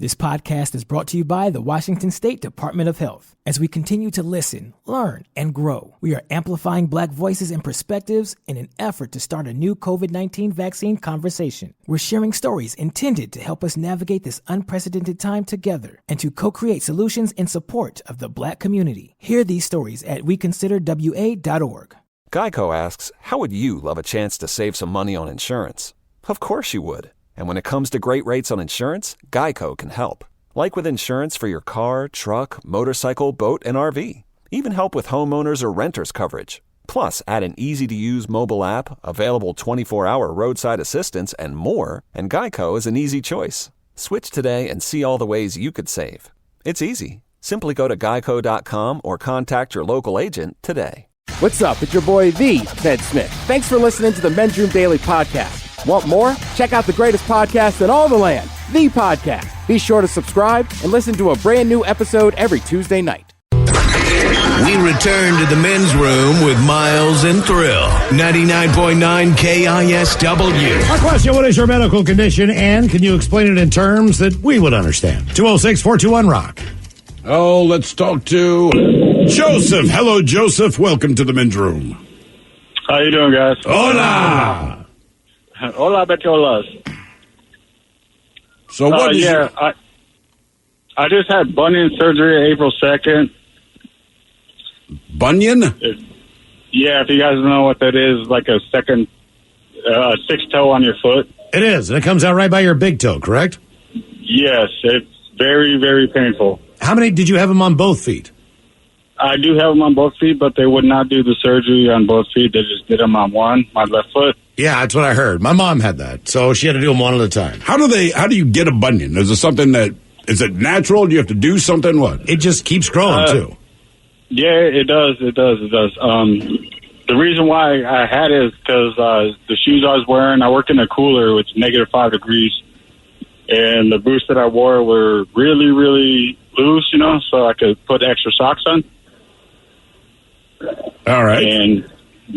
This podcast is brought to you by the Washington State Department of Health. As we continue to listen, learn, and grow, we are amplifying Black voices and perspectives in an effort to start a new COVID-19 vaccine conversation. We're sharing stories intended to help us navigate this unprecedented time together and to co-create solutions in support of the Black community. Hear these stories at weconsiderwa.org. Geico asks, how would you love a chance to save some money on insurance? Of course you would. And when it comes to great rates on insurance, Geico can help. Like with insurance for your car, truck, motorcycle, boat, and RV. Even help with homeowners or renters coverage. Plus, add an easy-to-use mobile app, available 24-hour roadside assistance, and more, and Geico is an easy choice. Switch today and see all the ways you could save. It's easy. Simply go to geico.com or contact your local agent today. What's up? It's your boy, The Ted Smith. Thanks for listening to the Men's Room Daily Podcast. Want more? Check out the greatest podcast in all the land, The Podcast. Be sure to subscribe and listen to a brand new episode every Tuesday night. We return to the Men's Room with Miles and Thrill. 99.9 KISW. Our question, what is your medical condition, and can you explain it in terms that we would understand? 206-421-ROCK. Oh, let's talk to Joseph. Hello, Joseph. Welcome to the Men's Room. How you doing, guys? Hola. Hola, betiolas. So what is I just had bunion surgery April 2nd. Bunion? Yeah, if you guys know what that is, like a second sixth toe on your foot. It is, and it comes out right by your big toe, correct? Yes, it's very, very painful. How many did you have them on both feet? I do have them on both feet, but they would not do the surgery on both feet. They just did them on one, my left foot. Yeah, that's what I heard. My mom had that, so she had to do them one at a time. How do you get a bunion? Is it something is it natural? Do you have to do something? What? It just keeps growing, too. Yeah, it does. The reason why I had it is because the shoes I was wearing, I work in a cooler with -5 degrees, and the boots that I wore were really, really loose, so I could put extra socks on. All right. And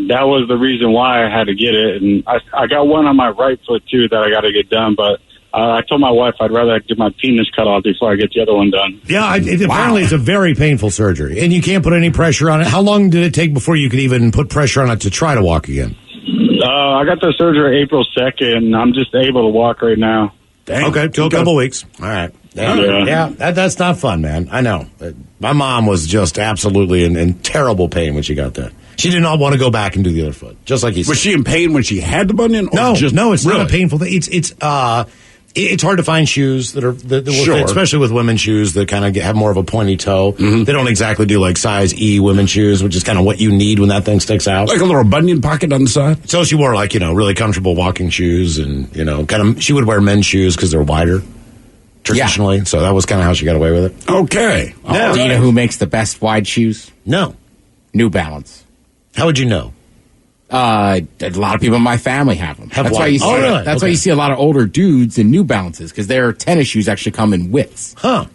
that was the reason why I had to get it. And I got one on my right foot, too, that I got to get done. But I told my wife I'd rather get my penis cut off before I get the other one done. Yeah, apparently it's a very painful surgery. And you can't put any pressure on it. How long did it take before you could even put pressure on it to try to walk again? I got the surgery April 2nd. I'm just able to walk right now. Dang. Okay, till a couple weeks. All right. Yeah, that's not fun, man. I know. My mom was just absolutely in terrible pain when she got that. She did not want to go back and do the other foot, just like he said. Was she in pain when she had the bunion? No, it's really? not a painful thing. It's hard to find shoes that will fit, especially with women's shoes that kind of have more of a pointy toe. Mm-hmm. They don't exactly do like size E women's shoes, which is kind of what you need when that thing sticks out. Like a little bunion pocket on the side? So she wore really comfortable walking shoes and, she would wear men's shoes because they're wider traditionally. Yeah. So that was kind of how she got away with it. Okay. Now, do you know who makes the best wide shoes? No. New Balance. How would you know? A lot of people in my family have them. That's why you see. Really? That's why you see a lot of older dudes in New Balances because their tennis shoes actually come in widths. Huh?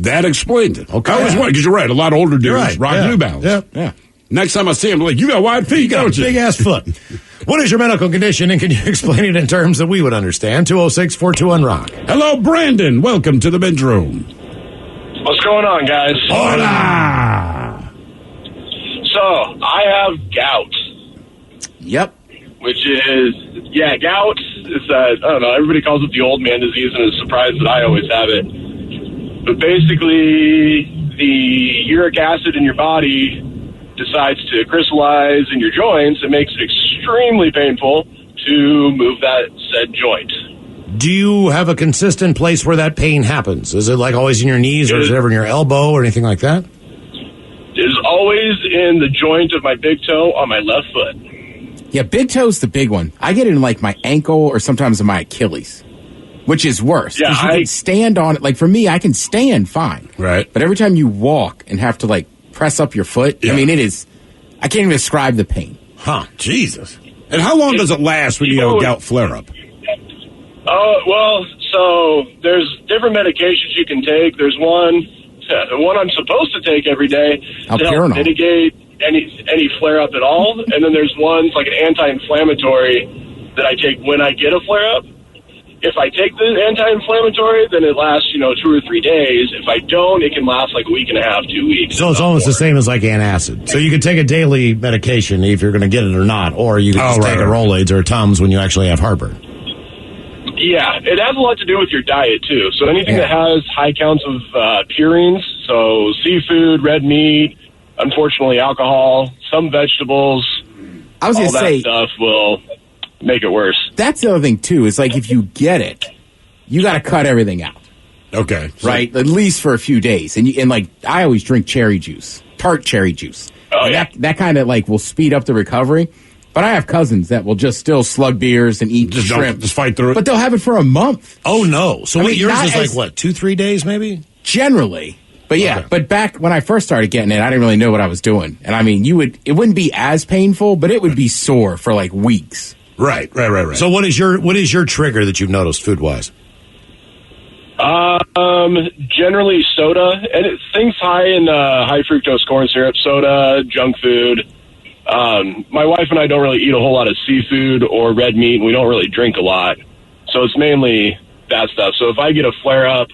That explains it. Okay. I was wondering because you're right. A lot of older dudes rock New Balance. Yeah. Next time I see him, I'm like, you got wide feet, don't you? Big ass foot. What is your medical condition, and can you explain it in terms that we would understand? 206-421-ROCK. Hello, Brandon. Welcome to the Men's Room. What's going on, guys? Hola. So I have gout. Yep. Which is, gout. It's I don't know, everybody calls it the old man disease, and is surprised that I always have it. But basically, the uric acid in your body decides to crystallize in your joints. It makes it extremely painful to move that said joint. Do you have a consistent place where that pain happens? Is it like always in your knees, or is it ever in your elbow or anything like that? It is always in the joint of my big toe on my left foot. Yeah, big toe's the big one. I get it in like my ankle or sometimes in my Achilles, which is worse. Yeah, you can stand on it. Like for me, I can stand fine. Right. But every time you walk and have to like press up your foot, I mean, I can't even describe the pain. Huh, Jesus. And how long does it last when you have a gout flare-up? Well, so there's different medications you can take. There's one I'm supposed to take every day to help mitigate any flare-up at all. And then there's ones like an anti-inflammatory that I take when I get a flare-up. if I take the anti-inflammatory, then it lasts, 2 or 3 days. If I don't, it can last like a week and a half, 2 weeks. So it's almost the same as like antacid. So you can take a daily medication if you're going to get it or not, or you can just take a Rolaids or a Tums when you actually have heartburn. Yeah, it has a lot to do with your diet, too. So anything that has high counts of purines, so seafood, red meat, unfortunately alcohol, some vegetables, I was going to say, that stuff will make it worse. That's the other thing, too, is like if you get it, you got to cut everything out. Okay. So right? At least for a few days. And like, I always drink cherry juice, tart cherry juice. Oh, yeah. That kind of like will speed up the recovery. But I have cousins that will just still slug beers and eat shrimp. Just fight through it. But they'll have it for a month. Oh, no. So yours is like, 2-3 days maybe? Generally. But yeah, Okay. but back when I first started getting it, I didn't really know what I was doing. And I mean, it wouldn't be as painful, but it would be sore for like weeks. Right. So what is your trigger that you've noticed food-wise? Generally soda, and things high in high fructose corn syrup, soda, junk food. My wife and I don't really eat a whole lot of seafood or red meat, and we don't really drink a lot. So it's mainly that stuff. So if I get a flare-up,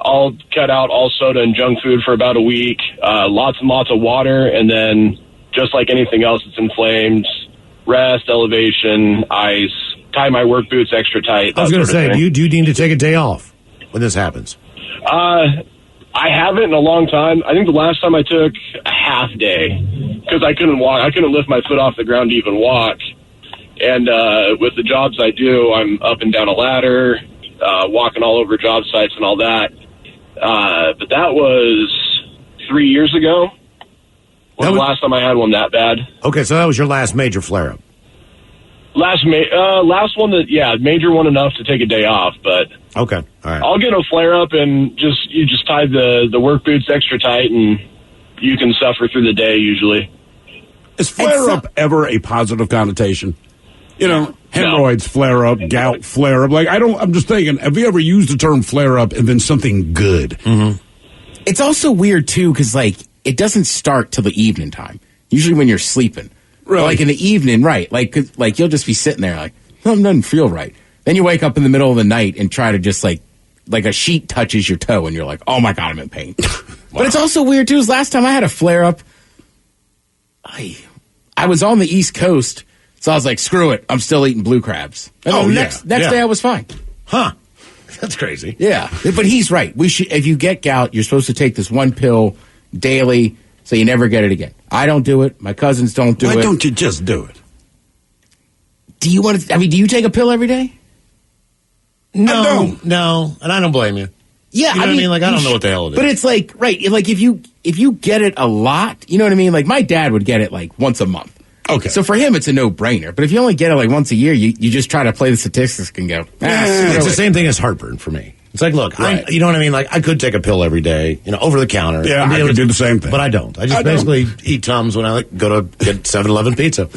I'll cut out all soda and junk food for about a week, lots and lots of water, and then just like anything else that's inflamed, rest, elevation, ice, tie my work boots extra tight. I was going to say, do you need to take a day off when this happens? I haven't in a long time. I think the last time I took a half day because I couldn't walk. I couldn't lift my foot off the ground to even walk. And with the jobs I do, I'm up and down a ladder, walking all over job sites and all that. But that was 3 years ago. Was the last time I had one that bad. Okay, so that was your last major flare-up. Last one major one enough to take a day off, but okay, all right. I'll get a flare up and you just tie the work boots extra tight and you can suffer through the day usually. Is flare up ever a positive connotation? Hemorrhoids flare up, gout flare up. I'm just thinking, have you ever used the term flare up and then something good? Mm-hmm. It's also weird too, because it doesn't start till the evening time. Usually when you're sleeping. Really? Like in the evening, right? Like you'll just be sitting there like something doesn't feel right. Then you wake up in the middle of the night and try to just like a sheet touches your toe and you're like, oh my God, I'm in pain. Wow. But it's also weird too. Is last time I had a flare up, I was on the East Coast, so I was like, screw it, I'm still eating blue crabs. And next day I was fine. Huh? That's crazy. Yeah, but he's right. If you get gout, you're supposed to take this one pill daily, so you never get it again. I don't do it. My cousins don't do it. Why don't you just do it? Do you want to? Do you take a pill every day? No, and I don't blame you. Yeah, you know what I mean? Like, I don't know what the hell it is. But it's like, right, like if you get it a lot, you know what I mean? Like my dad would get it like once a month. Okay. So for him, it's a no-brainer. But if you only get it like once a year, you just try to play the statistics and go, it's the same thing as heartburn for me. It's like, look, right. you know what I mean? Like, I could take a pill every day, over the counter. Yeah, I could do the same thing. But I don't. I just basically eat Tums when I go to get 7-Eleven pizza.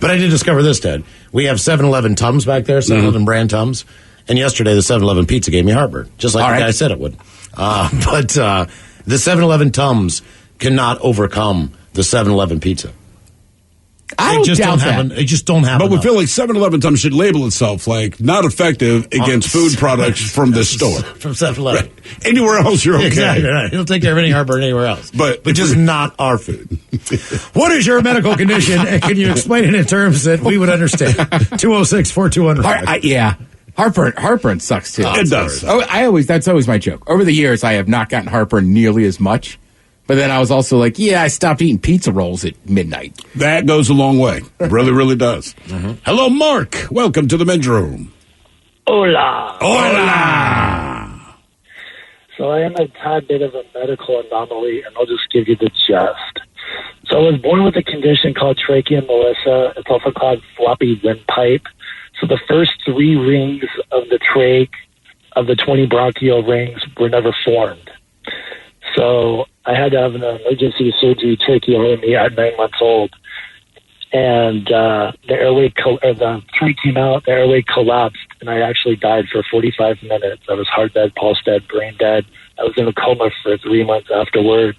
But I did discover this, Ted. We have 7-Eleven Tums back there, 7-Eleven brand Tums. And yesterday, the 7-Eleven pizza gave me heartburn, just like the guy said it would. But the 7-Eleven Tums cannot overcome the 7-Eleven pizza. I just don't have They just don't have But we enough. feel like 7-Eleven Tums should label itself like not effective against food products from this store. From 7-Eleven. Right. Anywhere else, you're okay. Exactly right. He'll take care of any heartburn anywhere else. But just not our food. What is your medical condition? And can you explain it in terms that we would understand? 206-4200. Yeah. Heartburn sucks too. It does. That's always my joke. Over the years, I have not gotten heartburn nearly as much. But then I was also like, I stopped eating pizza rolls at midnight. That goes a long way. Really, really does. Mm-hmm. Hello, Mark. Welcome to the men's room. Hola. Hola. So I am a tad bit of a medical anomaly, and I'll just give you the gist. So I was born with a condition called trachea melissa. It's also called floppy windpipe. So the first 3 rings of the trach, of the 20 bronchial rings, were never formed. So I had to have an emergency surgery tracheotomy at 9 months old. And the trach came out, the airway collapsed, and I actually died for 45 minutes. I was heart dead, pulse dead, brain dead. I was in a coma for 3 months afterwards.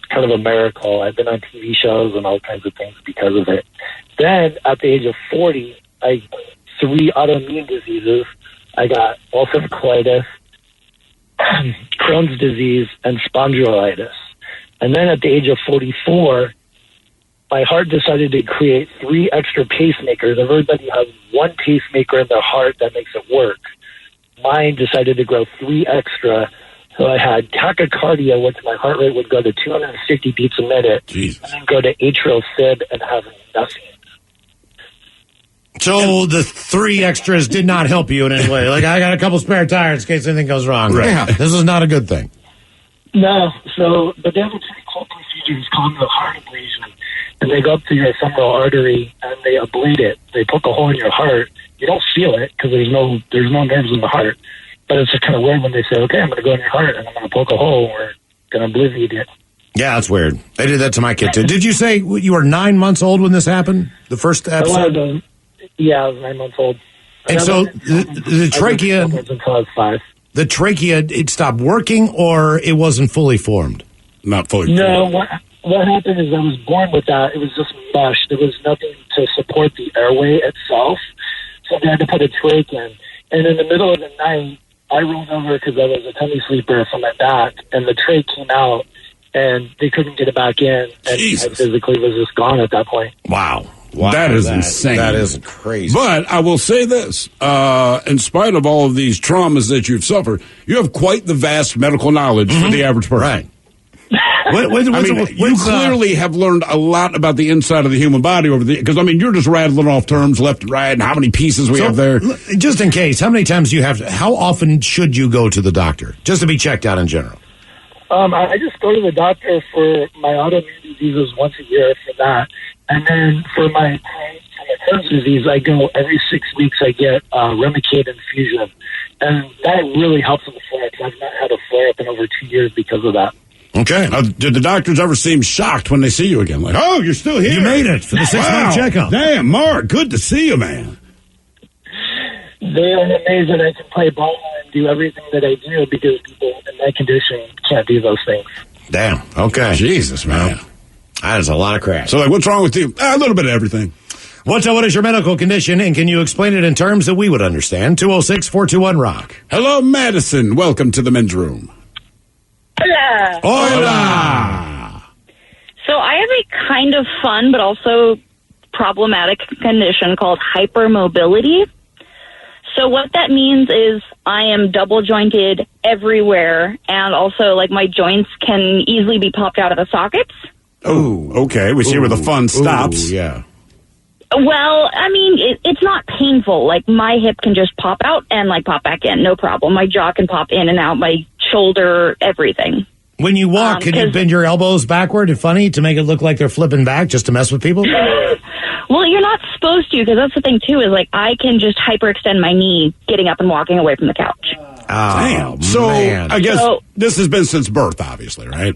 Kind of a miracle. I've been on TV shows and all kinds of things because of it. Then, at the age of 40, I 3 autoimmune diseases. I got ulcerative colitis, Crohn's disease, and spondylitis. And then at the age of 44, my heart decided to create 3 extra pacemakers. Everybody has 1 pacemaker in their heart that makes it work. Mine decided to grow 3 extra. So I had tachycardia, which my heart rate would go to 250 beats a minute, Jesus. and then go to atrial fib and have nothing. So the 3 extras did not help you in any way. Like, I got a couple spare tires in case anything goes wrong. Right. Yeah, this is not a good thing. No, so but they have a pretty cool procedure. It's called the heart ablation, and they go up to your femoral artery and they ablate it. They poke a hole in your heart. You don't feel it because there's no nerves in the heart. But it's just kind of weird when they say, "Okay, I'm going to go in your heart and I'm going to poke a hole. We're going to obliviate it." Yeah, that's weird. They did that to my kid too. Did you say you were 9 months old when this happened? The first episode? Yeah, I was 9 months old. And so the trachea, until I was 5. the trachea, it stopped working, or it wasn't fully formed? Not fully No, formed. what happened is I was born with that. It was just mush. There was nothing to support the airway itself. So they had to put a trach in. And in the middle of the night, I rolled over because I was a tummy sleeper from my back, and the trach came out, and they couldn't get it back in, and I physically was just gone at that point. Wow. That is insane. That is crazy. But I will say this, in spite of all of these traumas that you've suffered, you have quite the vast medical knowledge for the average person. Right. You clearly have learned a lot about the inside of the human body over the, because you're just rattling off terms left and right and how many pieces we have there. Just in case, how many times do you have to, how often should you go to the doctor just to be checked out in general? I just go to the doctor for my autoimmune diseases once a year for that. And then for my Crohn's disease, I go every 6 weeks. I get Remicade infusion. And that really helps with the flare-ups. I've not had a flare-up in over 2 years because of that. Okay. Did the doctors ever seem shocked when they see you again? Like, oh, you're still here. You made it for the 6-month checkup. Damn, Mark, good to see you, man. They are amazed that I can play ball and do everything that I do because people in my condition can't do those things. Damn. Okay. Jesus, man. That is a lot of crap. So, what's wrong with you? A little bit of everything. What is your medical condition, and can you explain it in terms that we would understand? 206-421-ROCK. Hello, Madison. Welcome to the men's room. Hola. Hola. So I have a kind of fun but also problematic condition called hypermobility. So what that means is I am double jointed everywhere, and also like my joints can easily be popped out of the sockets. Oh, okay. We see where the fun stops. Ooh, yeah. Well, it's not painful. Like my hip can just pop out and like pop back in, no problem. My jaw can pop in and out, my shoulder, everything. When you walk, can you bend your elbows backward and funny to make it look like they're flipping back just to mess with people? Well, you're not supposed to, because that's the thing too, is like I can just hyperextend my knee getting up and walking away from the couch. Damn. So man. I guess this has been since birth, obviously, right?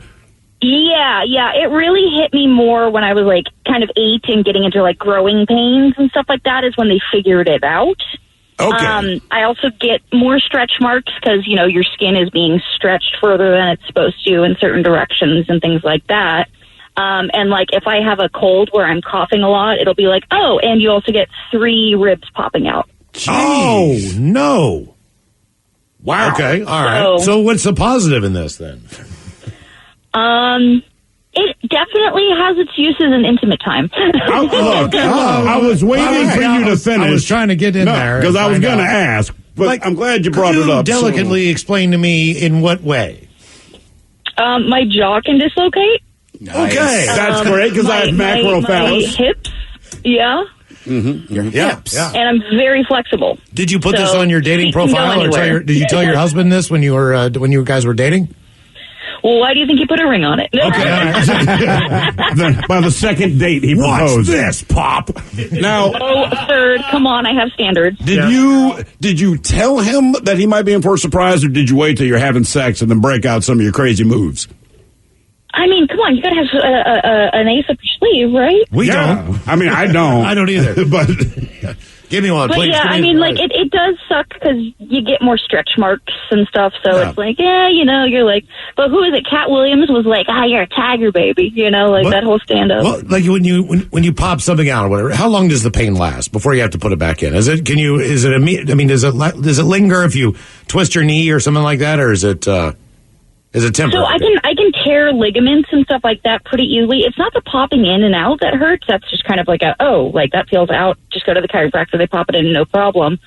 Yeah. It really hit me more when I was like kind of 8 and getting into like growing pains and stuff like that is when they figured it out. Okay. I also get more stretch marks because, your skin is being stretched further than it's supposed to in certain directions and things like that. And like if I have a cold where I'm coughing a lot, it'll be like, oh, and you also get 3 ribs popping out. Jeez. Oh, no. Wow. Okay, all right. So what's the positive in this then? It definitely has its uses in intimate time. I was waiting for you to finish. I was trying to get in there. Because I was going to ask, but I'm glad you brought it up. Delicately explain to me in what way? My jaw can dislocate. Nice. Okay, that's great because I have macrophallus. My hips, yeah. Mm-hmm. Your hips, yeah. And I'm very flexible. Did you put this on your dating profile, or did you tell your husband this when you guys were dating? Well, why do you think he put a ring on it? Okay. By the second date, he proposed. What's this, Pop? Now, third. Come on, I have standards. Did you tell him that he might be in for a surprise, or did you wait till you're having sex and then break out some of your crazy moves? I mean, come on, you gotta have an ace up your sleeve, right? We don't. I mean, I don't. I don't either. But give me one, but please. Yeah, I mean, like, it does suck because you get more stretch marks and stuff, so it's like, you're like, but who is it? Cat Williams was like, you're a tiger, baby, that whole stand-up. Well, like when you pop something out or whatever, how long does the pain last before you have to put it back in? Does it linger if you twist your knee or something like that, or is it temporary? So I can tear ligaments and stuff like that pretty easily. It's not the popping in and out that hurts. That's just kind of like that feels out. Just go to the chiropractor. They pop it in, no problem.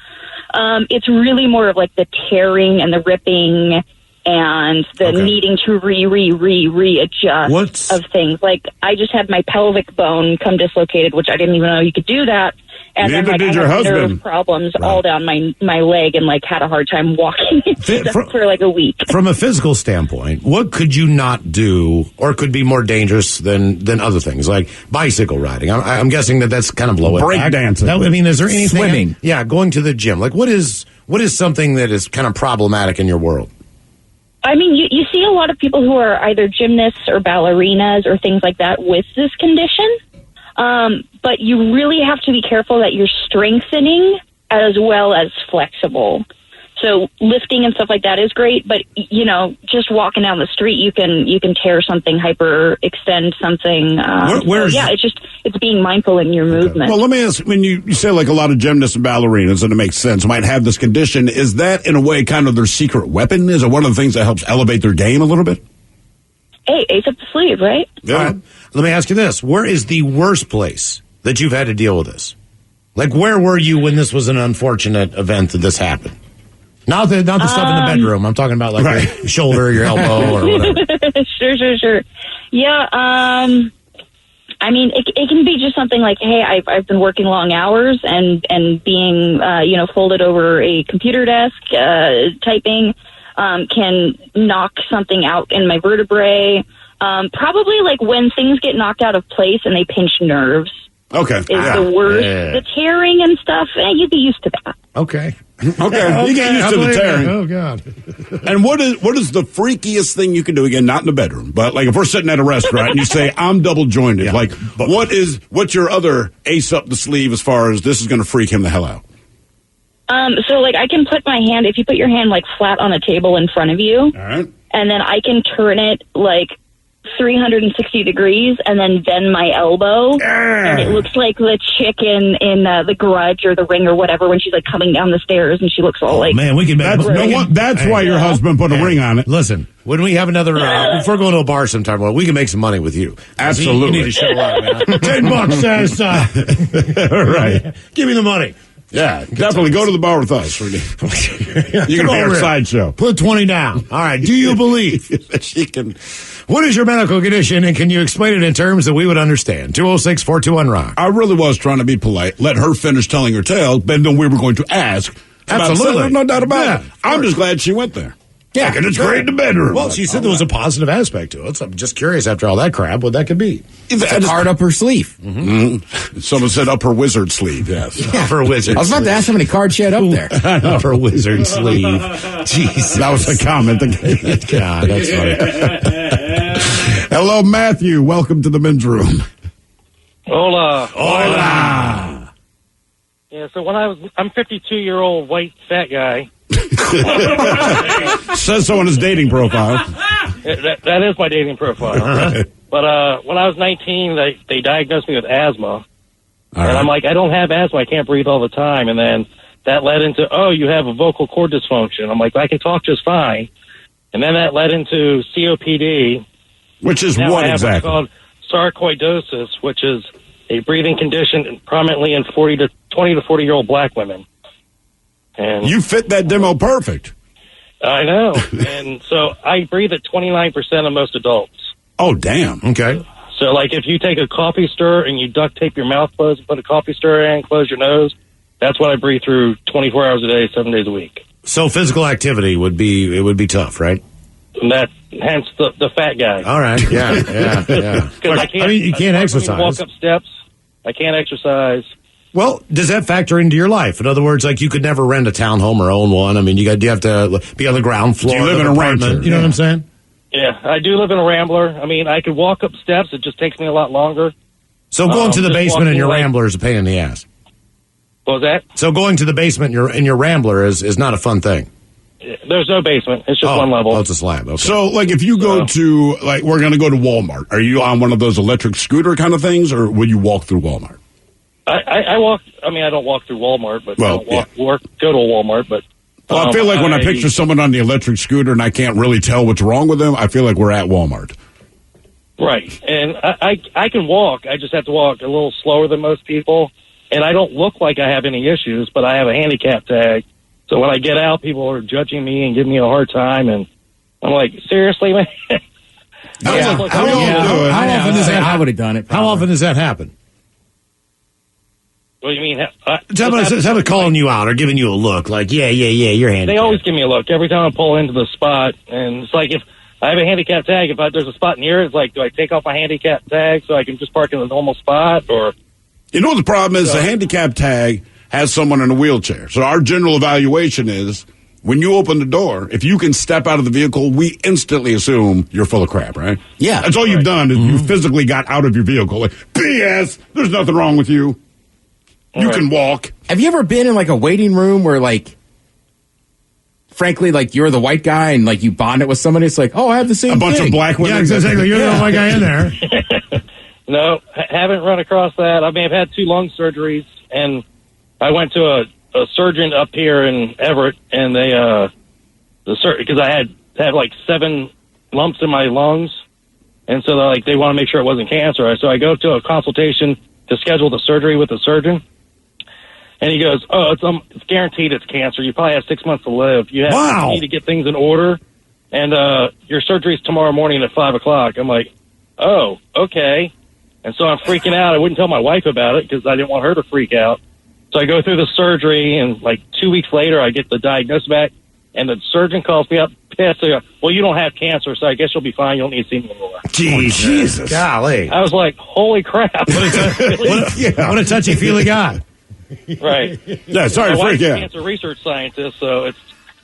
It's really more of like the tearing and the ripping and the needing to readjust of things. Like I just had my pelvic bone come dislocated, which I didn't even know you could do that. And Neither then, did I your had husband. nerve problems all down my leg, and had a hard time walking for like a week. From a physical standpoint, what could you not do, or could be more dangerous than other things, like bicycle riding? I'm guessing that's kind of low break impact. dancing. I mean, is there anything? Swimming. Going to the gym. Like, what is something that is kind of problematic in your world? I mean, you see a lot of people who are either gymnasts or ballerinas or things like that with this condition. But you really have to be careful that you're strengthening as well as flexible. So lifting and stuff like that is great, but just walking down the street, you can tear something, hyperextend something. It's being mindful in your movement. Well, let me ask, when you say like a lot of gymnasts and ballerinas, and it makes sense, might have this condition, is that in a way kind of their secret weapon? Is it one of the things that helps elevate their game a little bit? Hey, ace up the sleeve, right? Yeah. All right. Let me ask you this. Where is the worst place that you've had to deal with this? Like, where were you when this was an unfortunate event that this happened? Not the stuff in the bedroom. I'm talking about your shoulder, your elbow, or whatever. Sure. Yeah, I mean, it can be just something like, hey, I've been working long hours and being, folded over a computer desk, typing, can knock something out in my vertebrae. Probably like when things get knocked out of place and they pinch nerves. Okay. Is the worst. Yeah. The tearing and stuff, you'd be used to that. Okay. You get used to the tearing. Oh, God. And what is the freakiest thing you can do? Again, not in the bedroom, but like if we're sitting at a restaurant and you say, I'm double jointed, what's your other ace up the sleeve as far as this is going to freak him the hell out? So like I can put my hand, if you put your hand like flat on a table in front of you, all right, and then I can turn it like 360 degrees and then bend my elbow, and it looks like the chick in The Grudge or The Ring or whatever when she's like coming down the stairs and she looks all like, man, we can make that's why your husband put a ring on it. Listen, when we have another if we're going to a bar sometime, we can make some money with you. Absolutely. You need to show up, man. $10 says right, give me the money. Yeah, definitely go to the bar with us. You can be our sideshow. Put 20 down. All right. Do you believe that she can? What is your medical condition, and can you explain it in terms that we would understand? 206-421-ROCK. I really was trying to be polite. Let her finish telling her tale, but then we were going to ask. Absolutely. No doubt about it. I'm just glad she went there. Yeah, and it's great in the bedroom. Well, she said there was a positive aspect to it, so I'm just curious after all that crap what that could be. It's a card up her sleeve. Mm-hmm. Someone said up her wizard sleeve, yes. Up her wizard I was about to ask how many cards she had up there. Up her wizard sleeve. Jeez. That was a comment. God, that's funny. Hello, Matthew. Welcome to the men's room. Hola. Hola. Yeah, so I'm 52-year-old white fat guy. Says so on his dating profile. That is my dating profile. Right. But when I was 19, they diagnosed me with asthma. And I'm like, I don't have asthma. I can't breathe all the time. And then that led into, you have a vocal cord dysfunction. I'm like, I can talk just fine. And then that led into COPD. Which is now what I have exactly? What's called sarcoidosis, which is a breathing condition prominently in 20 to 40-year-old black women. And you fit that demo perfect. I know. And so I breathe at 29% of most adults. Oh, damn. Okay. So, like, if you take a coffee stir and you duct tape your mouth closed and put a coffee stir in and close your nose, that's what I breathe through 24 hours a day, 7 days a week. So physical activity would be tough, right? And hence the fat guy. All right. Yeah. Because you can't exercise. Walk up steps. I can't exercise. Well, does that factor into your life? In other words, like you could never rent a townhome or own one. I mean, you have to be on the ground floor. Do you live in a rancher? You know what I'm saying? Yeah, I do live in a Rambler. I mean, I could walk up steps. It just takes me a lot longer. So going to the basement in your Rambler is a pain in the ass. What was that? So going to the basement in your Rambler is not a fun thing. There's no basement. It's just one level. Oh, it's a slab. Okay. So, like, if you go to, like, we're going to go to Walmart, are you on one of those electric scooter kind of things, or will you walk through Walmart? I walk. I mean, I don't walk through Walmart, but well, I don't go to a Walmart. But well, I feel like when I picture someone on the electric scooter and I can't really tell what's wrong with them, I feel like we're at Walmart. Right, and I can walk. I just have to walk a little slower than most people, and I don't look like I have any issues, but I have a handicap tag. So when I get out, people are judging me and giving me a hard time, and I'm like, seriously, man? How often does that? I would have done it. How often does that happen? What do you mean? Someone calling you out or giving you a look like, yeah, you're handicapped. They always give me a look every time I pull into the spot, and it's like if I have a handicap tag, if there's a spot near it, it's like, do I take off my handicap tag so I can just park in the normal spot? Or you know what the problem is? The handicap tag has someone in a wheelchair. So our general evaluation is when you open the door, if you can step out of the vehicle, we instantly assume you're full of crap, right? Yeah. That's all you've done is you physically got out of your vehicle. Like, BS, there's nothing wrong with you. You can walk. Have you ever been in, like, a waiting room where, like, frankly, like, you're the white guy and, like, you bond it with somebody? It's like, oh, I have the same thing. A bunch of black women. Yeah, exactly. You're the white guy in there. No, haven't run across that. I mean, I've had 2 lung surgeries, and I went to a surgeon up here in Everett, and they, because I had like 7 lumps in my lungs, and so they want to make sure it wasn't cancer. So I go to a consultation to schedule the surgery with the surgeon. And he goes, oh, it's guaranteed it's cancer. You probably have 6 months to live. You need to get things in order. And your surgery's tomorrow morning at 5 o'clock. I'm like, oh, okay. And so I'm freaking out. I wouldn't tell my wife about it because I didn't want her to freak out. So I go through the surgery, and like 2 weeks later, I get the diagnosis back. And the surgeon calls me up, pissed. They go, well, you don't have cancer, so I guess you'll be fine. You don't need to see me anymore. Jesus. Golly. I was like, holy crap. What a touchy-feely guy. Right. Yeah, sorry to freak out. I'm a cancer research scientist, so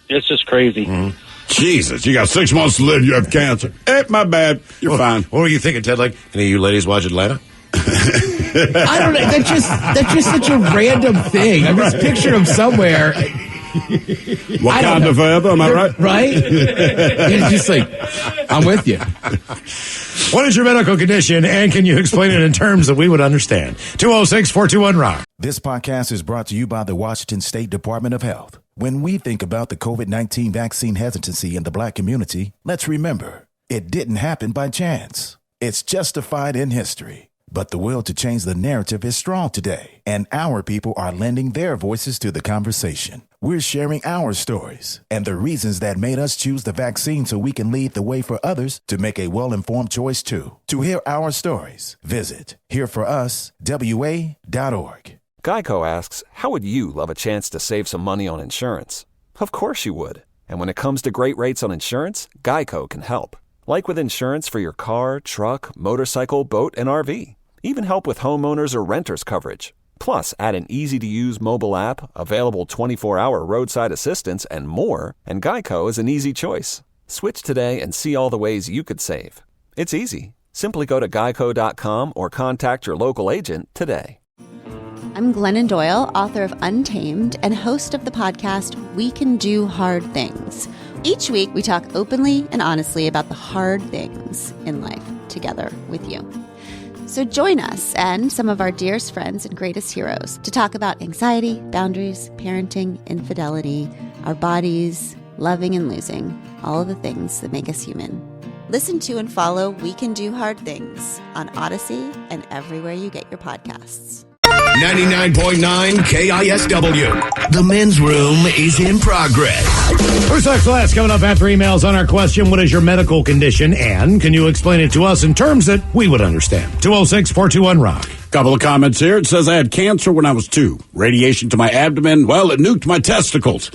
it's just crazy. Mm-hmm. Jesus, you got 6 months to live. You have cancer. Hey, my bad. You're fine. What were you thinking, Ted? Like, any of you ladies watch Atlanta? I don't know. That's just such a random thing. I just pictured him somewhere. Wakanda forever, am I right? Right? It's just like, I'm with you. What is your medical condition, and can you explain it in terms that we would understand? 206-421-ROCK. This podcast is brought to you by the Washington State Department of Health. When we think about the COVID-19 vaccine hesitancy in the Black community, let's remember, it didn't happen by chance. It's justified in history. But the will to change the narrative is strong today, and our people are lending their voices to the conversation. We're sharing our stories and the reasons that made us choose the vaccine so we can lead the way for others to make a well-informed choice too. To hear our stories, visit hereforuswa.org. Geico asks, how would you love a chance to save some money on insurance? Of course you would. And when it comes to great rates on insurance, Geico can help. Like with insurance for your car, truck, motorcycle, boat, and RV. Even help with homeowners or renters coverage. Plus, add an easy-to-use mobile app, available 24-hour roadside assistance, and more, and Geico is an easy choice. Switch today and see all the ways you could save. It's easy. Simply go to geico.com or contact your local agent today. I'm Glennon Doyle, author of Untamed and host of the podcast We Can Do Hard Things. Each week, we talk openly and honestly about the hard things in life together with you. So join us and some of our dearest friends and greatest heroes to talk about anxiety, boundaries, parenting, infidelity, our bodies, loving and losing, all of the things that make us human. Listen to and follow We Can Do Hard Things on Odyssey and everywhere you get your podcasts. 99.9 KISW. The men's room is in progress. First Sex Last coming up after emails on our question, what is your medical condition? And can you explain it to us in terms that we would understand? 206-421-ROCK. Couple of comments here. It says I had cancer when I was 2. Radiation to my abdomen. Well, it nuked my testicles.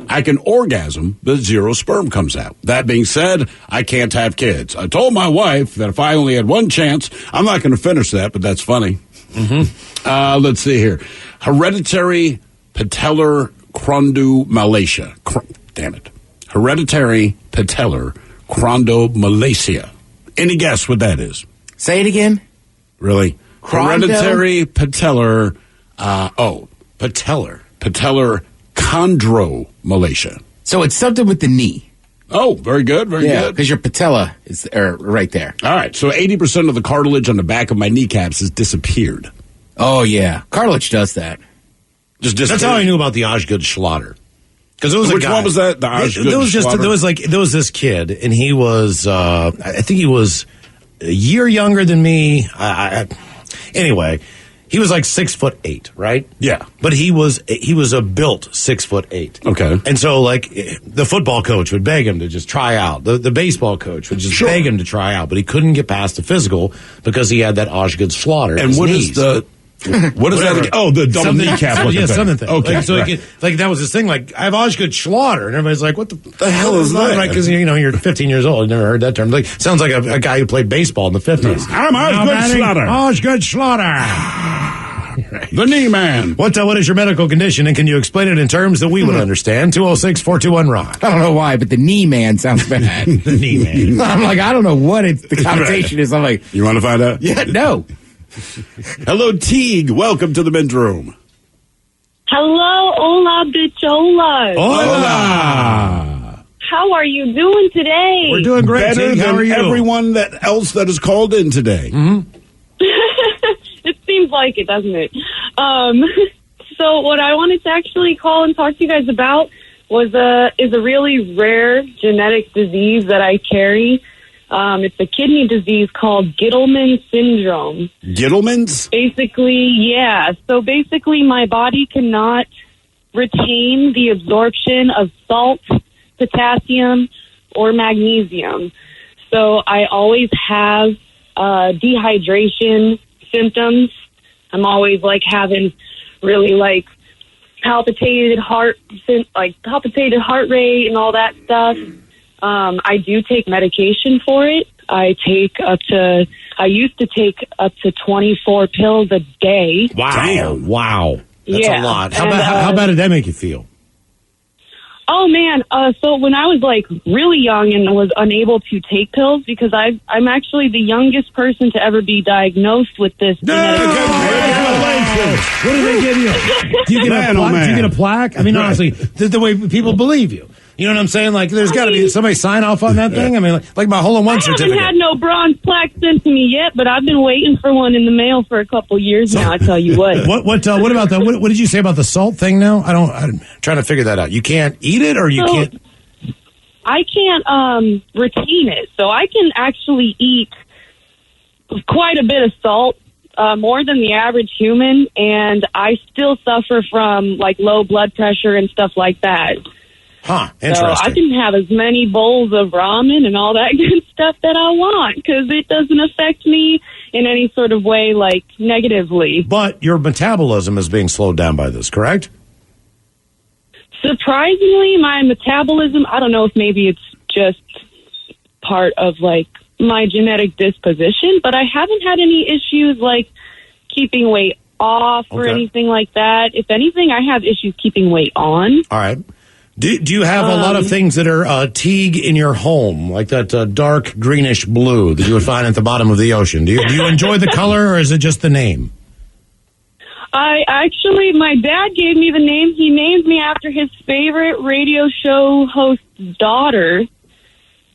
I can orgasm, but 0 sperm comes out. That being said, I can't have kids. I told my wife that if I only had one chance, I'm not going to finish that, but that's funny. Mm-hmm. Let's see here. Hereditary patellar chondromalacia. Damn it. Hereditary patellar chondromalacia. Any guess what that is? Say it again. Really? Hereditary patellar chondromalacia. So it's something with the knee. Oh, very good, very good. Because your patella is right there. All right, so 80% of the cartilage on the back of my kneecaps has disappeared. Oh, yeah. Cartilage does that. That's how I knew about the Osgood Schlatter. Because it was Which one was that? The Osgood Schlatter? There was this kid, and he was, I think he was a year younger than me. Anyway, he was like 6'8", right? Yeah. But he was a built 6'8". Okay. And so like the football coach would beg him to just try out. The baseball coach would just beg him to try out, but he couldn't get past the physical because he had that Osgood Schlatter. And what is the what is that again? Oh, the double kneecap looking thing. Something thing. Okay. Like, so that was his thing. Like, I have Osgood Schlatter, and everybody's like, "What the hell is that?" Right? Because you're 15 years old. You never heard that term. Like, sounds like a guy who played baseball in the 50s. I'm Osgood Schlatter. Osgood Schlatter. The knee man. What is your medical condition, and can you explain it in terms that we would understand? 206-421-ROCK. I don't know why, but the knee man sounds bad. The knee man. I'm like, I don't know what the connotation is. I'm like, you want to find out? Yeah, no. Hello, Teague. Welcome to the men's room. Hello, hola, bichola. Hola. How are you doing today? We're doing great. Better Teague. How than are you? everyone else that has called in today. Mm-hmm. It seems like it, doesn't it? So what I wanted to actually call and talk to you guys about is a really rare genetic disease that I carry. It's a kidney disease called Gittleman syndrome. Gittleman's? Basically, yeah. So basically, my body cannot retain the absorption of salt, potassium, or magnesium. So I always have dehydration symptoms. I'm always having really palpitated heart rate and all that stuff. I do take medication for it. I used to take up to 24 pills a day. Wow. That's a lot. How bad did that make you feel? Oh man. So when I was really young and was unable to take pills, because I'm actually the youngest person to ever be diagnosed with this. Congratulations. What did they give you? Do you get a plaque? I mean, honestly, the way people believe you. You know what I'm saying? There's got to be somebody sign off on that thing. I mean, like my hole-in-one certificate. I haven't had no bronze plaque sent to me yet, but I've been waiting for one in the mail for a couple years now. I tell you what. What about the? What did you say about the salt thing? Now I'm trying to figure that out. You can't eat it, or you can't. I can't retain it, so I can actually eat quite a bit of salt. More than the average human, and I still suffer from low blood pressure and stuff like that. Huh, interesting. So I can have as many bowls of ramen and all that good stuff that I want because it doesn't affect me in any sort of way, negatively. But your metabolism is being slowed down by this, correct? Surprisingly, my metabolism, I don't know if maybe it's just part of, my genetic disposition, but I haven't had any issues, keeping weight off or anything like that. If anything, I have issues keeping weight on. All right. Do you have a lot of things that are teague in your home, like that dark greenish blue that you would find at the bottom of the ocean? Do you enjoy the color, or is it just the name? My dad gave me the name. He named me after his favorite radio show host's daughter.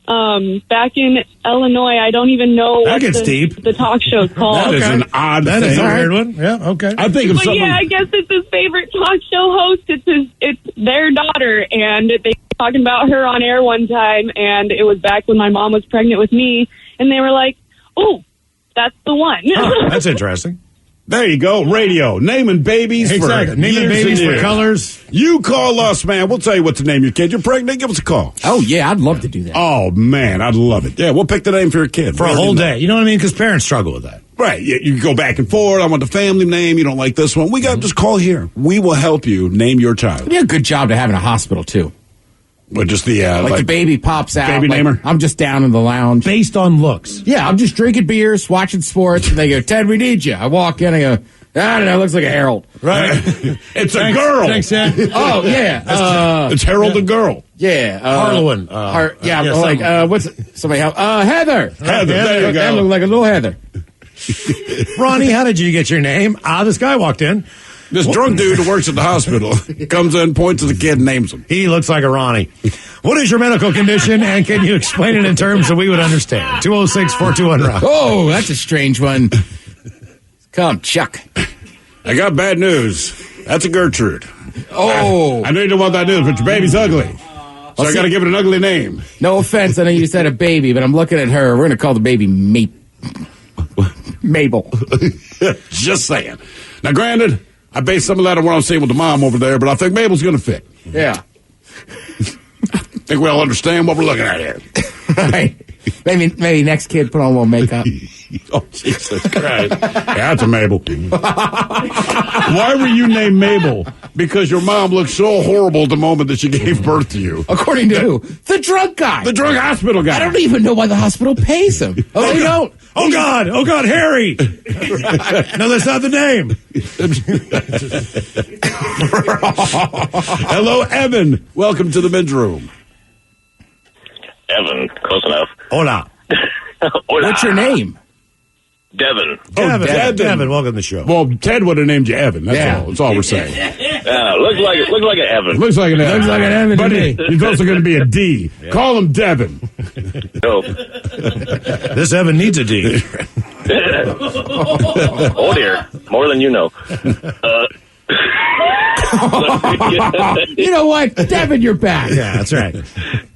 Back in Illinois, I don't even know what the talk show's called. That is an odd thing. That is a weird one. Yeah, okay. I think of but something. Yeah, I guess it's his favorite talk show host. It's their daughter, and they were talking about her on air one time, and it was back when my mom was pregnant with me, and they were like, "Oh, that's the one." Oh, that's interesting. There you go, radio. Naming babies exactly. for naming babies for colors. You call us, man. We'll tell you what to name your kid. You're pregnant, give us a call. Oh, yeah, I'd love to do that. Oh, man, I'd love it. Yeah, we'll pick the name for your kid. For a whole day. You know what I mean? Because parents struggle with that. Right. You go back and forth. I want the family name. You don't like this one. We got just call here. We will help you name your child. It'd be a good job to have in a hospital, too. But just the the baby pops out. Baby namer. I'm just down in the lounge. Based on looks. Yeah, I'm just drinking beers, watching sports, and they go, "Ted, we need you." I walk in, I go, "I don't know, it looks like a Harold." Right. It's a girl. Thanks, Ed. Oh, yeah. It's Harold the girl. Yeah. Harlowen. What's somebody help? Heather. Heather, there you go. That looked like a little Heather. Ronnie, how did you get your name? This guy walked in. This drunk dude who works at the hospital comes in, points to the kid, and names him. He looks like a Ronnie. What is your medical condition, and can you explain it in terms that we would understand? 206-421-ROCK. Oh, that's a strange one. Come, Chuck. I got bad news. That's a Gertrude. Oh. I know you don't want that news, but your baby's ugly. So I got to give it an ugly name. No offense, I know you said a baby, but I'm looking at her. We're going to call the baby Mabel. Just saying. Now, granted, I base some of that on what I'm seeing with the mom over there, but I think Mabel's going to fit. Yeah. I think we all understand what we're looking at here. Right. Maybe next kid put on a little makeup. Oh, Jesus Christ. Yeah, that's a Mabel. Why were you named Mabel? Because your mom looked so horrible the moment that she gave birth to you. According to who? The drunk guy. The drunk hospital guy. I don't even know why the hospital pays him. Oh, they don't. Oh, God, Harry. No, that's not the name. Hello, Evan. Welcome to the men's room. Evan, close enough. Hola. Hola. What's your name? Devin. Devin, welcome to the show. Well, Ted would have named you Evan. That's all we're saying. Looks like an Evan. Looks like an Evan. Looks like an Evan. But he's also going to be a D. Yeah. Call him Devin. No. This Evan needs a D. Oh, dear. More than you know. You know what? Devin, you're back. Yeah, that's right.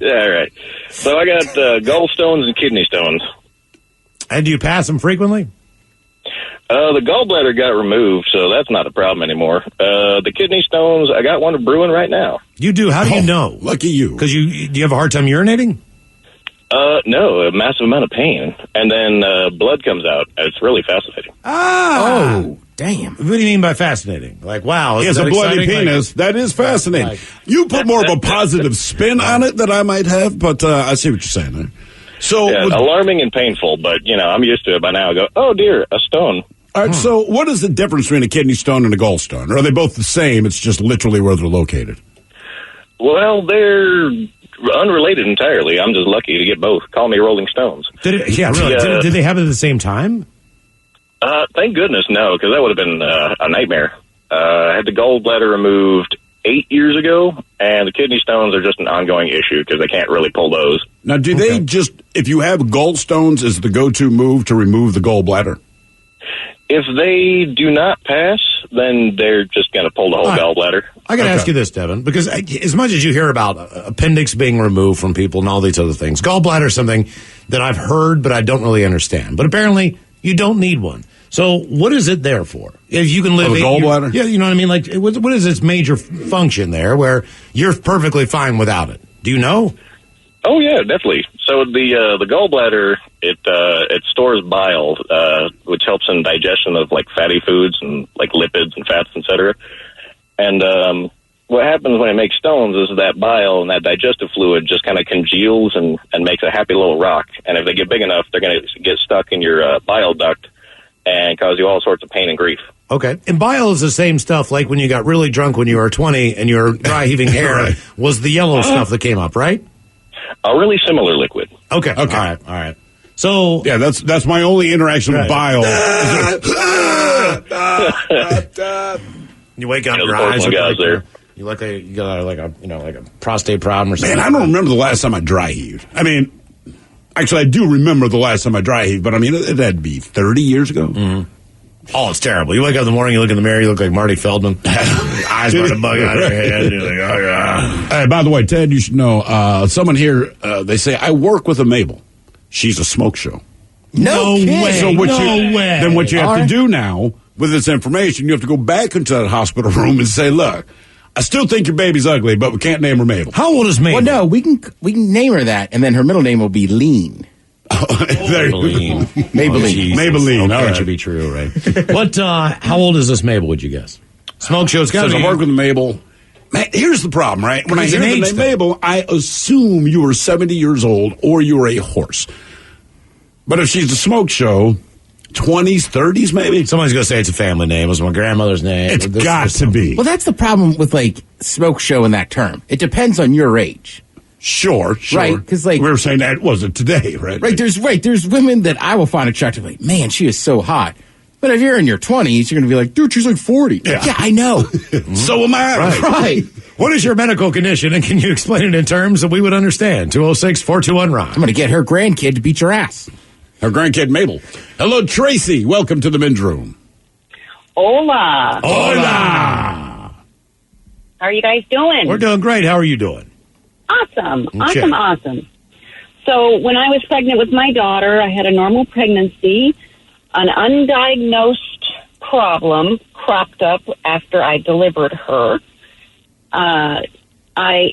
Yeah, all right. So I got gallstones and kidney stones. And do you pass them frequently? The gallbladder got removed, so that's not a problem anymore. The kidney stones, I got one brewing right now. You do? How do you know? Lucky you. Because do you have a hard time urinating? No, a massive amount of pain. And then blood comes out. It's really fascinating. Oh, damn. What do you mean by fascinating? Like, wow. He has a bloody penis. That is fascinating. You put more of a positive spin on it than I might have, but I see what you're saying there. So, alarming and painful, but, I'm used to it by now. I go, oh, dear, a stone. All right, so what is the difference between a kidney stone and a gallstone? Or are they both the same? It's just literally where they're located. Well, they're unrelated entirely. I'm just lucky to get both. Call me Rolling Stones. Really? Did they have it at the same time? Thank goodness, no, because that would have been a nightmare. I had the gallbladder removed 8 years ago, and the kidney stones are just an ongoing issue because they can't really pull those. Now, do they just, if you have gallstones, is the go-to move to remove the gallbladder? If they do not pass, then they're just going to pull the whole gallbladder. I got to ask you this, Devin, because as much as you hear about appendix being removed from people and all these other things, gallbladder is something that I've heard, but I don't really understand. But apparently, you don't need one. So what is it there for? If you can live a gallbladder? Yeah, you know what I mean? Like, what is its major function there where you're perfectly fine without it? Do you know? Oh, yeah, definitely. So the gallbladder, it stores bile, which helps in digestion of, like, fatty foods and, like, lipids and fats, etc. And what happens when it makes stones is that bile and that digestive fluid just kind of congeals and makes a happy little rock. And if they get big enough, they're going to get stuck in your bile duct and cause you all sorts of pain and grief. Okay. And bile is the same stuff like when you got really drunk when you were 20 and your dry heaving hair was the yellow stuff that came up, right? A really similar liquid. Okay. All right. So yeah, that's my only interaction with bile. You wake up, your eyes are there. You look like you got like a prostate problem or something. Man, I don't remember the last time I dry heaved. I mean, actually, I do remember the last time I dry heaved, but I mean, it had to be 30 years ago. Mm-hmm. Oh, it's terrible. You wake up in the morning, you look in the mirror, you look like Marty Feldman. Eyes about to bug out of your head. You're like, oh, yeah. Hey, by the way, Ted, you should know, someone here, they say, I work with a Mabel. She's a smoke show. No way. So what way. Then what you have to do now with this information, you have to go back into that hospital room and say, look, I still think your baby's ugly, but we can't name her Mabel. How old is Mabel? Well, no, we can name her that, and then her middle name will be Lean. Maybelline. Maybelline. All right. That should be true, right? What? How old is this Mabel? Would you guess? Smoke show's got to I work with Mabel. Man, here's the problem, right? When I hear the name Mabel, I assume you are 70 years old or you're a horse. But if she's a smoke show, 20s, 30s, maybe somebody's gonna say it's a family name. It was my grandmother's name. It's got to be. Well, that's the problem with like smoke show in that term. It depends on your age. Sure. Right, because like we were saying that wasn't today, right? There's women that I will find attractive. Like, man, she is so hot. But if you're in your 20s, you're going to be like, dude, she's like 40. Yeah, I know. So am I. Right. What is your medical condition, and can you explain it in terms that we would understand? 206-421-ROCK. I'm going to get her grandkid to beat your ass. Her grandkid, Mabel. Hello, Tracy. Welcome to the men's room. Hola. Hola. How are you guys doing? We're doing great. How are you doing? Awesome. Okay. Awesome. So when I was pregnant with my daughter, I had a normal pregnancy. An undiagnosed problem cropped up after I delivered her.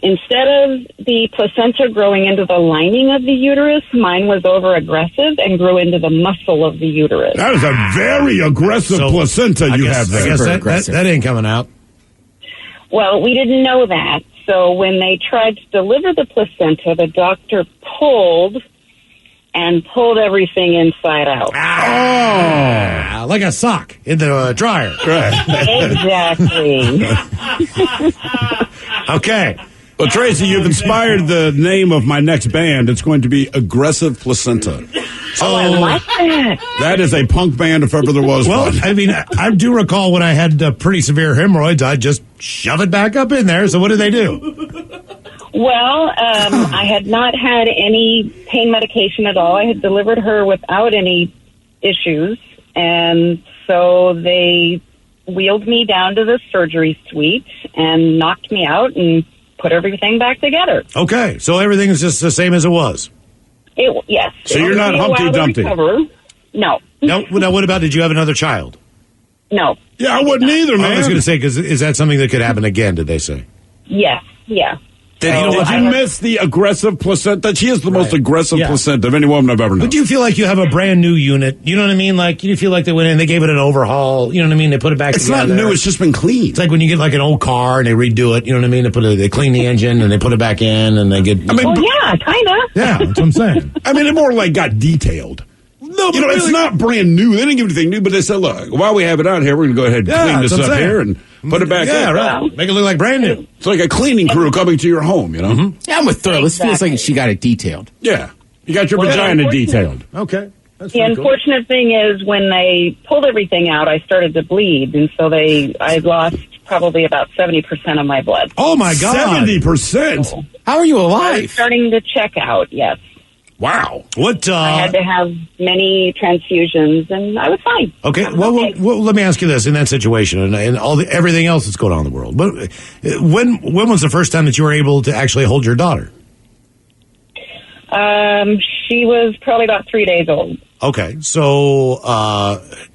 Instead of the placenta growing into the lining of the uterus, mine was over aggressive and grew into the muscle of the uterus. That is a very aggressive placenta you have there. I guess that ain't coming out. Well, we didn't know that. So when they tried to deliver the placenta, the doctor pulled everything inside out. Oh, like a sock in the dryer. Exactly. Okay. Well, Tracy, you've inspired the name of my next band. It's going to be Aggressive Placenta. I like that. That is a punk band if ever there was one. I mean, I do recall when I had pretty severe hemorrhoids, I'd just shove it back up in there. So what did they do? Well, I had not had any pain medication at all. I had delivered her without any issues. And so they wheeled me down to the surgery suite and knocked me out and put everything back together. Okay, so everything is just the same as it was. Yes. So you're not Humpty Dumpty? No. No. Now, what about, did you have another child? No. Yeah, I wouldn't either, man. I was going to say, because is that something that could happen again, did they say? Yes. Yeah. Did you miss the aggressive placenta? She is the most aggressive placenta of any woman I've ever known. But do you feel like you have a brand new unit? You know what I mean? Like, you feel like they went in, they gave it an overhaul. You know what I mean? They put it back together. It's not new. It's just been cleaned. It's like when you get like an old car and they redo it. You know what I mean? They clean the engine and they put it back in and they get. Yeah, kind of. Yeah, that's what I'm saying. I mean, it more like got detailed. No, but it's not brand new. They didn't give anything new, but they said, look, while we have it out here, we're going to go ahead and clean this up here and put it back in. Yeah, right. Make it look like brand new. It's like a cleaning crew coming to your home, you know? Mm-hmm. Yeah, I'm with Thrill. It feels like she got it detailed. Yeah. You got your vagina detailed. Okay. The unfortunate thing is when they pulled everything out, I started to bleed, and so I lost probably about 70% of my blood. Oh, my God. 70%? So, how are you I was alive? starting to check out, yes. Wow. What? I had to have many transfusions, and I was fine. Okay. Well, let me ask you this: in that situation, and everything else that's going on in the world, when was the first time that you were able to actually hold your daughter? She was probably about 3 days old. Okay, so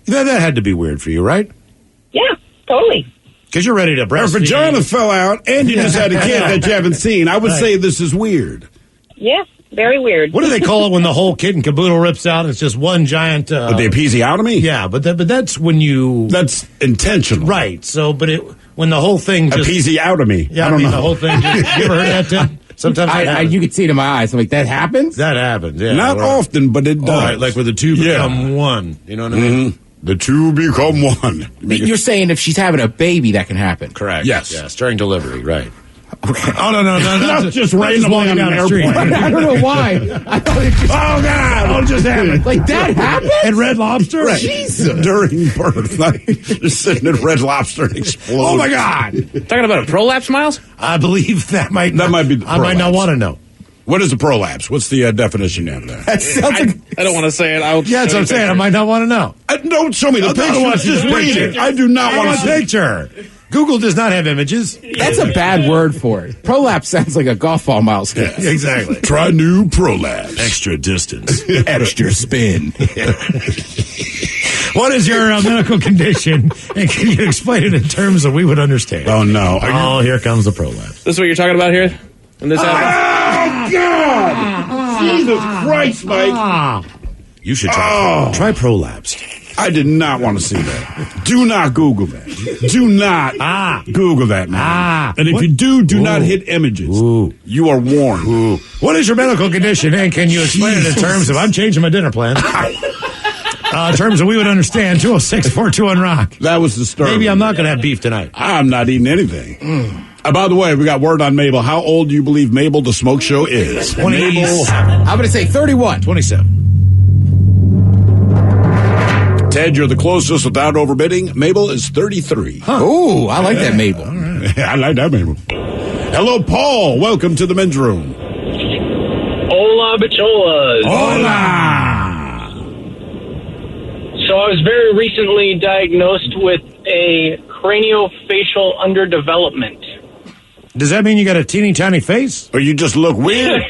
that had to be weird for you, right? Yeah, totally. Because you're ready to breastfeed. Her vagina fell out, and you just had a kid that you haven't seen. I would say this is weird. Yes. Very weird. What do they call it when the whole kid and caboodle rips out and it's just one giant... the episiotomy? Yeah, but that's when you... That's intentional. Right, so, when the whole thing just... Episiotomy. Yeah, I don't know. The whole thing just... You ever heard that, Tim? Sometimes you can see it in my eyes. I'm like, that happens? That happens, yeah. Not often, but it does. Right, like where the two become one. You know what I mean? The two become one. You're saying if she's having a baby, that can happen? Correct. Yes. During delivery, right. Okay. Oh, no. Not just randomly on an airplane. I don't know why. I thought it just... Oh, God. What just happened? Like, that happened? At Red Lobster? Right. Jesus. During birth. Just sitting at Red Lobster and exploding. Oh, my God. Talking about a prolapse, Miles? I believe that might be the prolapse. I might not want to know. What is a prolapse? What's the definition of that? I don't want to say it. Yeah, that's what I'm saying. I might not want to know. Don't show me the picture. Just read it. I do not want to see picture. Google does not have images. That's a bad word for it. Prolapse sounds like a golf ball, Miles. Yeah, exactly. Try new prolapse. Extra distance. Extra spin. What is your medical condition? And can you explain it in terms that we would understand? Oh, no. Here comes the prolapse. This is what you're talking about here? When this happens? Oh, God! Jesus Christ, Mike. You should try prolapse. I did not want to see that. Do not Google that. Do not Google that, man. And if you do not hit images. You are warned. What is your medical condition, and can you explain it in terms of I'm changing my dinner plan? terms that we would understand, 206-421-ROCK. That was disturbing. Maybe I'm not going to have beef tonight. I'm not eating anything. By the way, we got word on Mabel. How old do you believe Mabel, the smoke show, is? 27. I'm going to say 31. 27. Ted, you're the closest without overbidding. Mabel is 33. Huh. Ooh, I like that Mabel. I like that Mabel. Hello, Paul. Welcome to the men's room. Hola, bicholas. Hola. So I was very recently diagnosed with a craniofacial underdevelopment. Does that mean you got a teeny tiny face? Or you just look weird?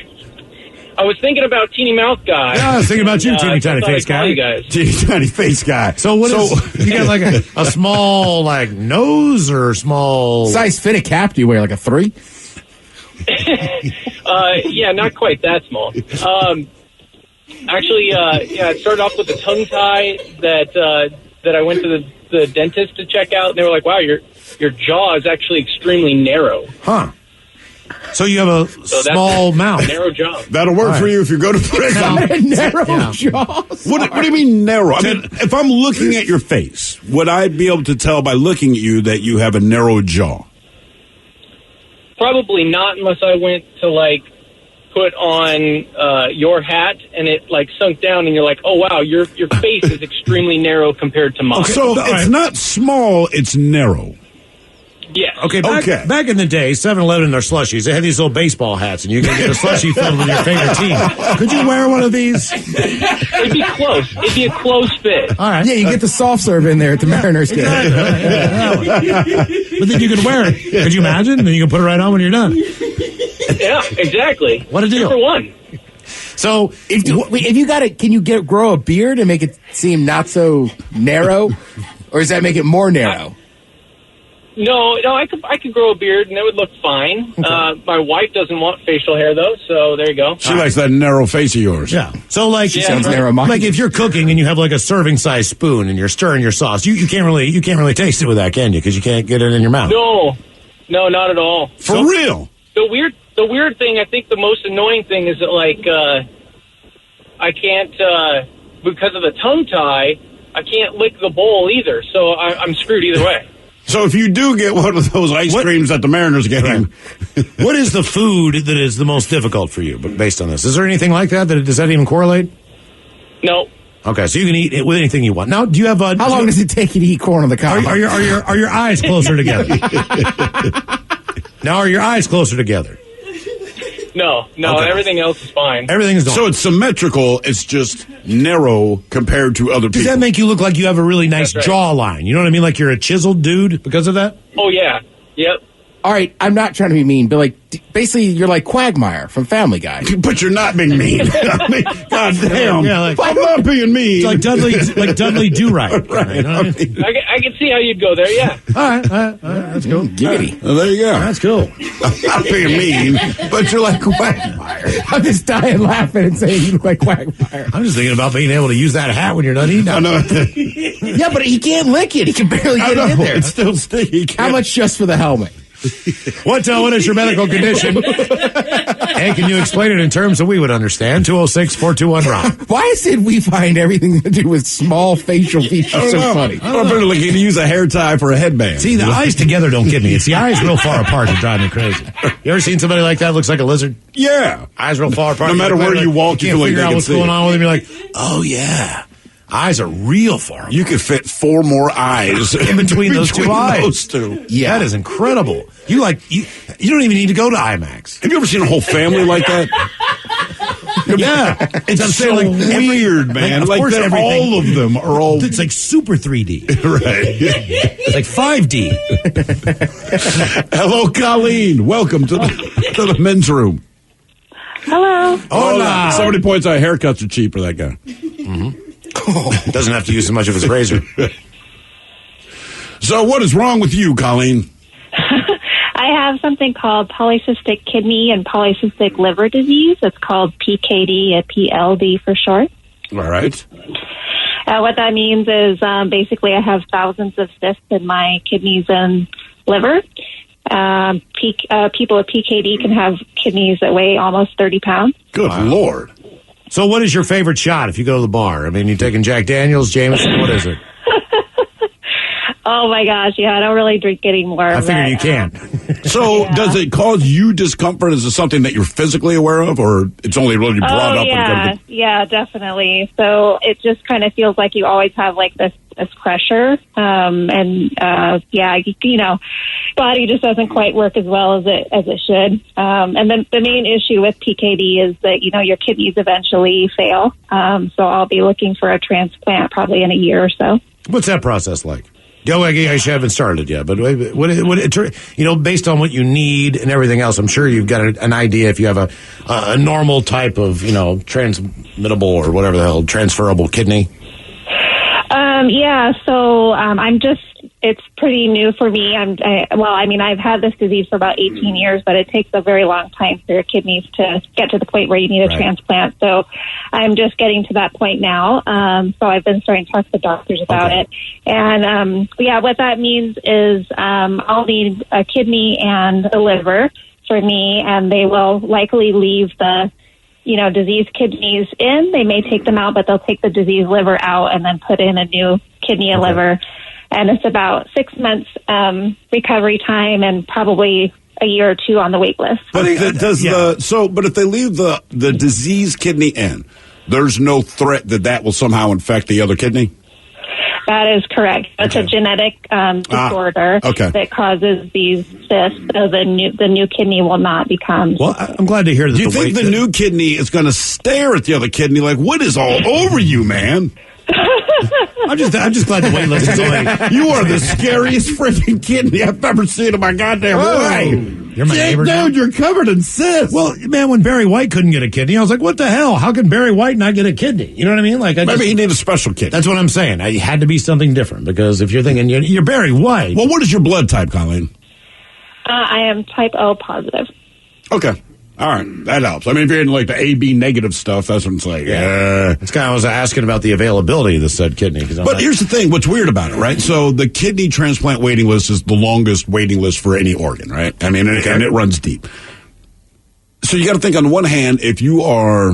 I was thinking about teeny mouth guy. Yeah, I was thinking about you, teeny tiny face guy. You guys. Teeny tiny face guy. So you got like a small like nose or small size fit a cap? Do you wear like a 3? Yeah, not quite that small. Actually, it started off with a tongue tie that I went to the dentist to check out, and they were like, "Wow, your jaw is actually extremely narrow." Huh. So you have a small mouth. Narrow jaw. That'll work for you if you go to prison. Narrow jaws. What do you mean narrow? I mean, if I'm looking at your face, would I be able to tell by looking at you that you have a narrow jaw? Probably not, unless I went to put on your hat and it sunk down, and you're like, "Oh wow, your face is extremely narrow compared to mine." So it's not small; it's narrow. Yes. Okay, back in the day, 7-Eleven and their slushies, they had these little baseball hats, and you could get a slushie filled with your favorite team. Could you wear one of these? It'd be close. It'd be a close fit. All right. Yeah, you get the soft serve in there at the Mariners game. But then you could wear it. Could you imagine? Then you can put it right on when you're done. Yeah, exactly. What a deal. 2 for 1. So if you got it, can you grow a beard and make it seem not so narrow, or does that make it more narrow? No, I could grow a beard and it would look fine. Okay. My wife doesn't want facial hair though, so there you go. She likes that narrow face of yours. Yeah. So sounds narrow-minded. Like if you're cooking and you have like a serving size spoon and you're stirring your sauce, you can't really taste it with that, can you? Because you can't get it in your mouth. No, not at all. For real. The weird thing, I think the most annoying thing is that I can't because of the tongue tie, I can't lick the bowl either. So I'm screwed either way. So if you do get one of those ice creams at the Mariners game, what is the food that is the most difficult for you? But based on this, is there anything like that? Does that even correlate? No. Okay, so you can eat it with anything you want. Now, do you have? How long does it take you to eat corn on the cob? Are your eyes closer together? Now, are your eyes closer together? No, okay. Everything else is fine. Everything is normal. So it's symmetrical. It's just narrow compared to other people. Does that make you look like you have a really nice jawline? You know what I mean? Like you're a chiseled dude because of that? Oh, yeah. Yep. All right, I'm not trying to be mean, but basically you're like Quagmire from Family Guy. But you're not being mean. I mean, God damn. Yeah, I'm not being mean. It's like Dudley Do-Right. Right. I can see how you'd go there, yeah. All right. That's cool. Giggity. Well, there you go. That's cool. I'm not being mean, but you're like Quagmire. I'm just dying laughing and saying you look like Quagmire. I'm just thinking about being able to use that hat when you're done eating. I know. Yeah, but he can't lick it. He can barely get it in there. It's still sticky. How much just for the helmet? What is your medical condition? And can you explain it in terms that we would understand? 206-421-ROCK. Why is it we find everything to do with small facial features so funny? I'm like you use a hair tie for a headband. See, the eyes together don't get me. It's the eyes real far apart that drive me crazy. You ever seen somebody like that looks like a lizard? Yeah. Eyes real far apart. No matter where you walk, you can't figure out what's going on with him. You're like, oh, yeah. Eyes are real far apart. You could fit 4 more eyes in between those two eyes. Those two. Yeah, that is incredible. You don't even need to go to IMAX. Have you ever seen a whole family like that? Yeah, it's so weird, man. Like all of them are all. It's like super 3D, right? It's like 5D. Hello, Colleen. Welcome to the men's room. Hello. Hola. Somebody points out haircuts are cheap for that guy. Mm-hmm. Doesn't have to use so much of his razor. So what is wrong with you, Colleen? I have something called polycystic kidney and polycystic liver disease. It's called PKD, PLD for short. All right. What that means is basically I have thousands of cysts in my kidneys and liver. People with PKD can have kidneys that weigh almost 30 pounds. Good Lord. So what is your favorite shot if you go to the bar? I mean, you taking Jack Daniels, Jameson, what is it? Oh, my gosh. Yeah, I don't really drink anymore. I figured you can't. So does it cause you discomfort? Is it something that you're physically aware of, or it's only really brought up? Yeah, definitely. So it just kind of feels like you always have like this pressure. Body just doesn't quite work as well as it should. And then the main issue with PKD is that, your kidneys eventually fail. So I'll be looking for a transplant probably in a year or so. What's that process like? I guess you haven't started yet, but based on what you need and everything else, I'm sure you've got an idea if you have a normal type of, transmittable or whatever the hell, transferable kidney. It's pretty new for me. I've had this disease for about 18 years, but it takes a very long time for your kidneys to get to the point where you need a transplant. So I'm just getting to that point now. So I've been starting to talk to the doctors about it. And, what that means is, I'll need a kidney and a liver for me, and they will likely leave the diseased kidneys in. They may take them out, but they'll take the diseased liver out and then put in a new kidney and liver. And it's about 6 months recovery time and probably a year or two on the wait list. But but if they leave the diseased kidney in, there's no threat that will somehow infect the other kidney? That is correct. It's a genetic disorder that causes these cysts, so the new kidney will not become. Well, I'm glad to hear that. Do you think the new kidney is going to stare at the other kidney like, what is all over you, man? I'm just glad the wait list is away. You are the scariest freaking kidney I've ever seen in my goddamn life. You're my neighbor now? Dude, you're covered in cysts. Well, man, when Barry White couldn't get a kidney, I was like, what the hell? How can Barry White not get a kidney? You know what I mean? Maybe he needed a special kidney. That's what I'm saying. It had to be something different, because if you're thinking you're Barry White. Well, what is your blood type, Colleen? I am type O positive. Okay. All right, that helps. I mean, if you're in like the AB negative stuff, that's what it's like. Yeah. It's kind of, I was asking about the availability of the said kidney. But here's the thing, what's weird about it, right? So the kidney transplant waiting list is the longest waiting list for any organ, right? I mean, and it runs deep. So you got to think, on the one hand, if you are,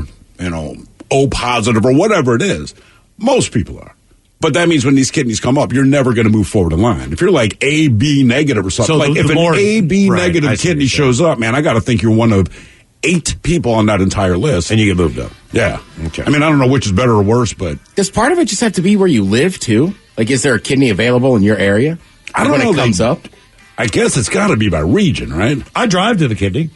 O positive or whatever it is, most people are. But that means when these kidneys come up, you're never going to move forward in line. If you're like AB negative or something, if an AB negative kidney shows up, man, I got to think you're one of 8 people on that entire list. And you get moved up. Yeah. Okay. I mean, I don't know which is better or worse, but... Does part of it just have to be where you live, too? Like, is there a kidney available in your area? I don't know. When it comes up? I guess it's got to be by region, right? I drive to the kidney.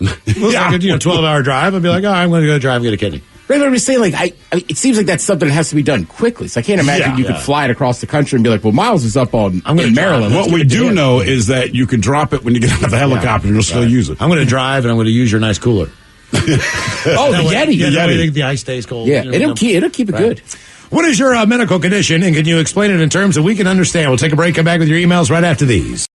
It was like a 12-hour drive. I'd be like, I'm going to go drive and get a kidney. Right, but I'm just saying, it seems like that's something that has to be done quickly. So I can't imagine you could fly it across the country and be like, well, Miles is up in Maryland. What we do know is that you can drop it when you get out of the helicopter and you'll still use it. I'm going to drive and I'm going to use your nice cooler. The Yeti. That way the ice stays cold. Yeah, it'll keep it good. What is your medical condition, and can you explain it in terms that we can understand? We'll take a break, come back with your emails right after these.